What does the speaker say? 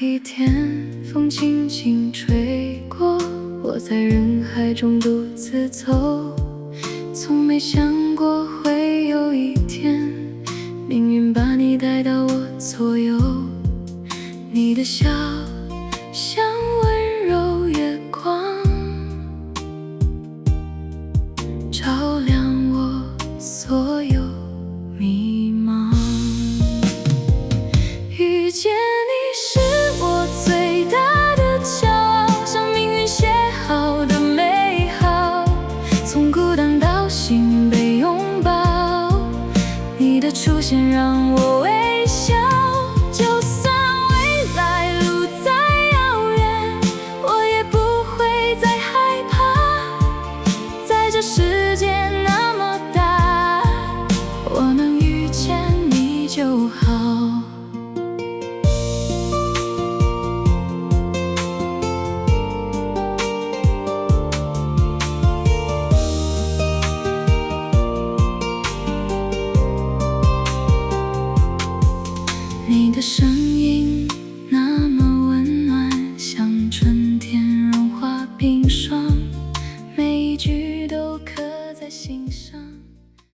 一天，风轻轻吹过，我在人海中独自走，从没想过会有一天，命运把你带到我左右。你的笑像温柔月光，照亮我所有迷茫。遇见你是我最大的骄傲，像命运写好的美好，从孤单到心被拥抱，你的出现让我微笑。就算未来路再遥远，我也不会再害怕，在这世界那么大，我能遇见你就好。你的声音